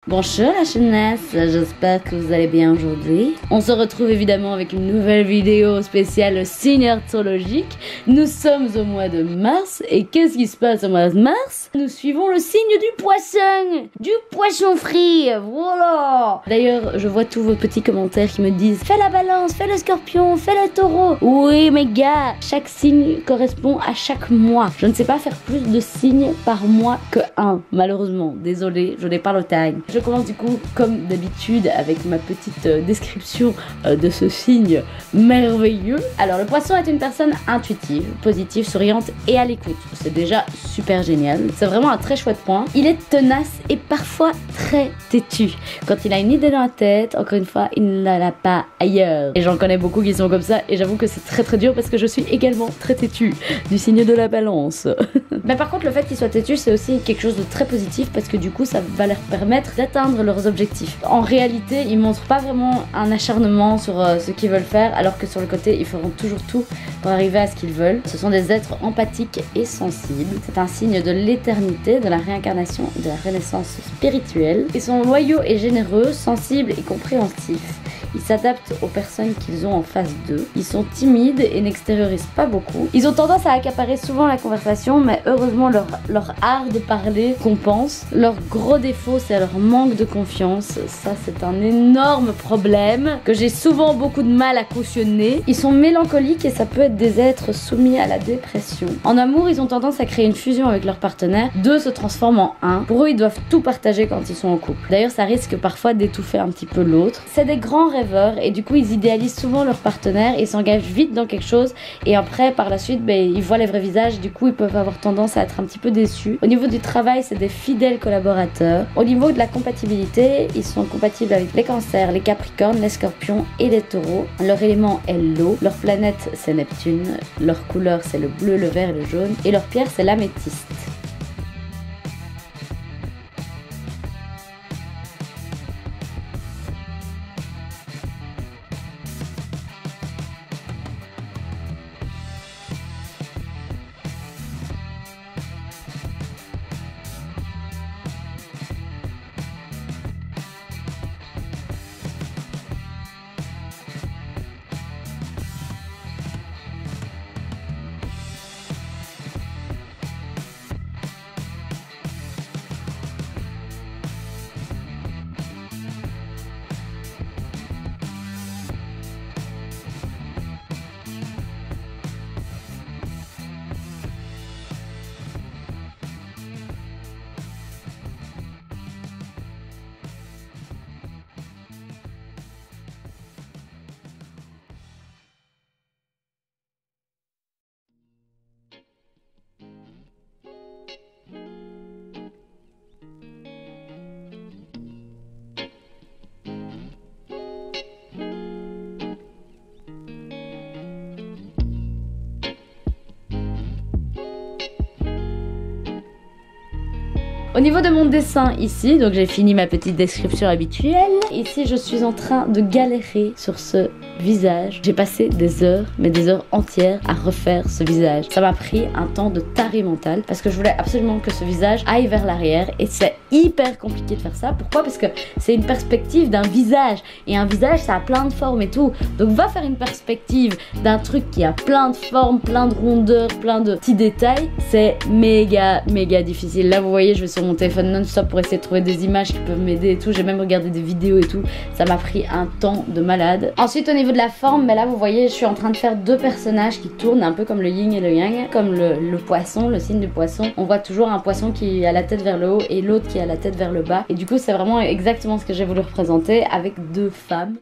Bonjour la jeunesse, j'espère que vous allez bien aujourd'hui. On se retrouve évidemment avec une nouvelle vidéo spéciale signe astrologique. Nous sommes au mois de mars et qu'est-ce qui se passe au mois de mars? Nous suivons le signe du poisson frit, voilà. D'ailleurs, je vois tous vos petits commentaires qui me disent fais la balance, fais le scorpion, fais le taureau. Oui mes gars, chaque signe correspond à chaque mois. Je ne sais pas faire plus de signes par mois que un, malheureusement. Désolée, je n'ai pas le time. Je commence du coup comme d'habitude avec ma petite description de ce signe merveilleux. Alors le poisson est une personne intuitive, positive, souriante et à l'écoute. C'est déjà super génial. C'est vraiment un très chouette point. Il est tenace et parfois très têtu. Quand il a une idée dans la tête, encore une fois, il ne l'a pas ailleurs. Et j'en connais beaucoup qui sont comme ça et j'avoue que c'est très très dur parce que je suis également très têtu, du signe de la balance. Mais par contre le fait qu'il soit têtu c'est aussi quelque chose de très positif parce que du coup ça va leur permettre d'atteindre leurs objectifs. En réalité, ils montrent pas vraiment un acharnement sur ce qu'ils veulent faire, alors que sur le côté, ils feront toujours tout pour arriver à ce qu'ils veulent. Ce sont des êtres empathiques et sensibles. C'est un signe de l'éternité, de la réincarnation et de la renaissance spirituelle. Ils sont loyaux et généreux, sensibles et compréhensifs. Ils s'adaptent aux personnes qu'ils ont en face d'eux. Ils sont timides et n'extériorisent pas beaucoup. Ils ont tendance à accaparer souvent la conversation, mais heureusement leur art de parler compense. Leur gros défaut, c'est leur manque de confiance. Ça, c'est un énorme problème que j'ai souvent beaucoup de mal à cautionner. Ils sont mélancoliques et ça peut être des êtres soumis à la dépression. En amour, ils ont tendance à créer une fusion avec leur partenaire. Deux se transforment en un. Pour eux, ils doivent tout partager quand ils sont en couple. D'ailleurs, ça risque parfois d'étouffer un petit peu l'autre. C'est des grands rêveurs et du coup, ils idéalisent souvent leur partenaire et s'engagent vite dans quelque chose. Et après, par la suite, ils voient les vrais visages. Du coup, ils peuvent avoir tendance à être un petit peu déçus. Au niveau du travail, c'est des fidèles collaborateurs. Au niveau de la compatibilité, ils sont compatibles avec les cancers, les capricornes, les scorpions et les taureaux. Leur élément est l'eau, leur planète c'est Neptune, leur couleur c'est le bleu, le vert et le jaune et leur pierre c'est l'améthyste. Au niveau de mon dessin ici, donc j'ai fini ma petite description habituelle. Ici, je suis en train de galérer sur ce visage. J'ai passé des heures, mais des heures entières à refaire ce visage. Ça m'a pris un temps de taré mental parce que je voulais absolument que ce visage aille vers l'arrière et c'est hyper compliqué de faire ça. Pourquoi? Parce que c'est une perspective d'un visage et un visage ça a plein de formes et tout. Donc va faire une perspective d'un truc qui a plein de formes, plein de rondeurs, plein de petits détails. C'est méga difficile. Là vous voyez, je vais sur mon téléphone non-stop pour essayer de trouver des images qui peuvent m'aider et tout. J'ai même regardé des vidéos et tout. Ça m'a pris un temps de malade. Ensuite au niveau de la forme, là vous voyez, je suis en train de faire deux personnages qui tournent un peu comme le yin et le yang, comme le poisson, le signe du poisson. On voit toujours un poisson qui a la tête vers le haut et l'autre qui a la tête vers le bas. Et du coup c'est vraiment exactement ce que j'ai voulu représenter avec deux femmes.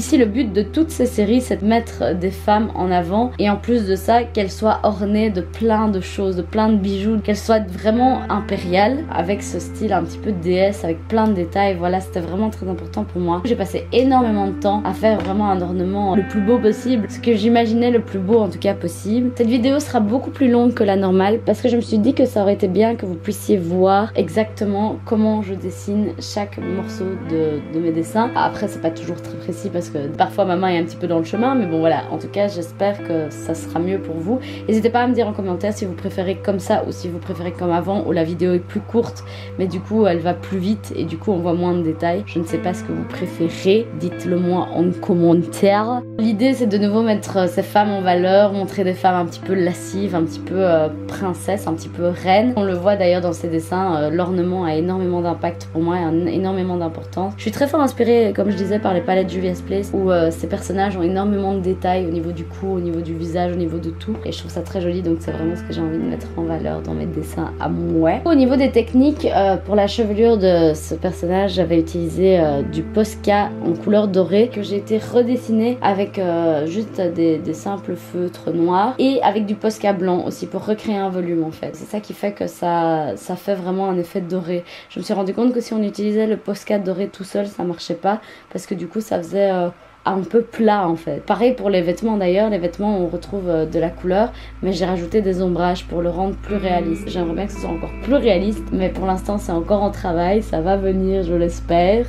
Ici, le but de toutes ces séries, c'est de mettre des femmes en avant et en plus de ça, qu'elles soient ornées de plein de choses, de plein de bijoux, qu'elles soient vraiment impériales avec ce style un petit peu déesse, avec plein de détails. Voilà, c'était vraiment très important pour moi. J'ai passé énormément de temps à faire vraiment un ornement le plus beau possible, ce que j'imaginais le plus beau en tout cas possible. Cette vidéo sera beaucoup plus longue que la normale parce que je me suis dit que ça aurait été bien que vous puissiez voir exactement comment je dessine chaque morceau de mes dessins. Après, c'est pas toujours très précis parce que parfois ma main est un petit peu dans le chemin, mais bon voilà, en tout cas j'espère que ça sera mieux pour vous. N'hésitez pas à me dire en commentaire si vous préférez comme ça ou si vous préférez comme avant, où la vidéo est plus courte mais du coup elle va plus vite et du coup on voit moins de détails. Je ne sais pas ce que vous préférez, dites-le moi en commentaire. L'idée c'est de nouveau mettre ces femmes en valeur, montrer des femmes un petit peu lascives, un petit peu princesses, un petit peu reines. On le voit d'ailleurs dans ces dessins, l'ornement a énormément d'impact pour moi et énormément d'importance. Je suis très fort inspirée, comme je disais, par les palettes Juvia's Place où ces personnages ont énormément de détails au niveau du cou, au niveau du visage, au niveau de tout, et je trouve ça très joli, donc c'est vraiment ce que j'ai envie de mettre en valeur dans mes dessins à moi. Au niveau des techniques, pour la chevelure de ce personnage, j'avais utilisé du Posca en couleur dorée que j'ai été redessiné avec juste des simples feutres noirs et avec du Posca blanc aussi pour recréer un volume en fait. C'est ça qui fait que ça fait vraiment un effet doré. Je me suis rendu compte que si on utilisait le Posca doré tout seul, ça marchait pas parce que du coup ça faisait un peu plat en fait. Pareil pour les vêtements d'ailleurs, les vêtements on retrouve de la couleur, mais j'ai rajouté des ombrages pour le rendre plus réaliste. J'aimerais bien que ce soit encore plus réaliste, mais pour l'instant c'est encore en travail, ça va venir je l'espère.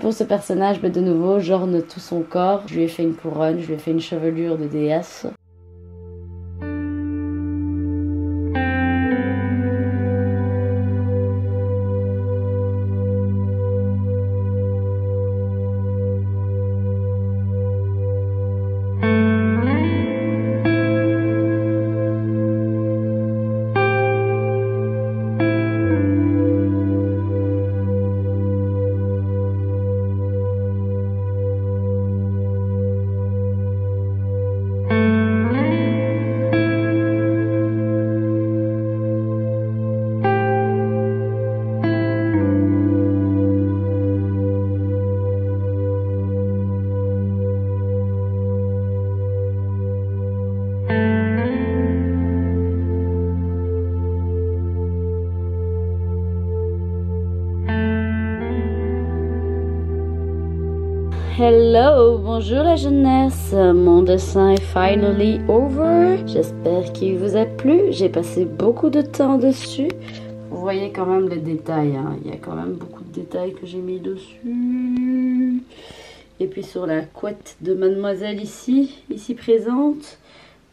Pour ce personnage, mais de nouveau, j'orne tout son corps. Je lui ai fait une couronne, je lui ai fait une chevelure de déesse. Hello, bonjour la jeunesse, mon dessin est finally over. J'espère qu'il vous a plu, j'ai passé beaucoup de temps dessus. Vous voyez quand même les détails, hein. Il y a quand même beaucoup de détails que j'ai mis dessus. Et puis sur la couette de mademoiselle ici présente.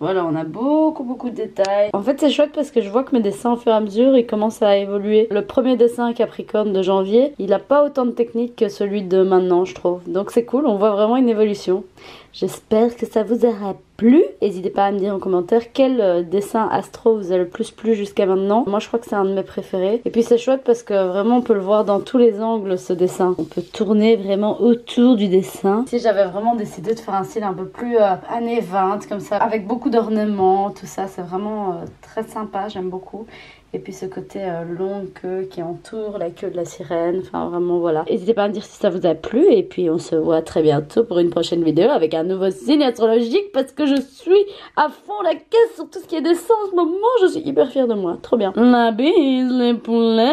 Voilà, on a beaucoup de détails. En fait, c'est chouette parce que je vois que mes dessins, au fur et à mesure, ils commencent à évoluer. Le premier dessin Capricorne de janvier, il n'a pas autant de technique que celui de maintenant, je trouve. Donc c'est cool, on voit vraiment une évolution. J'espère que ça vous aura plu. N'hésitez pas à me dire en commentaire quel dessin astro vous a le plus plu jusqu'à maintenant. Moi, je crois que c'est un de mes préférés. Et puis c'est chouette parce que vraiment, on peut le voir dans tous les angles, ce dessin. On peut tourner vraiment autour du dessin. Si j'avais vraiment décidé de faire un style un peu plus années 20, comme ça, avec beaucoup d'ornements, tout ça, c'est vraiment très sympa, j'aime beaucoup. Et puis ce côté longue queue qui entoure la queue de la sirène. Enfin vraiment voilà. N'hésitez pas à me dire si ça vous a plu. Et puis on se voit très bientôt pour une prochaine vidéo avec un nouveau signe astrologique. Parce que je suis à fond la caisse sur tout ce qui est dessin en ce moment. Je suis hyper fière de moi. Trop bien. La bise les poulets.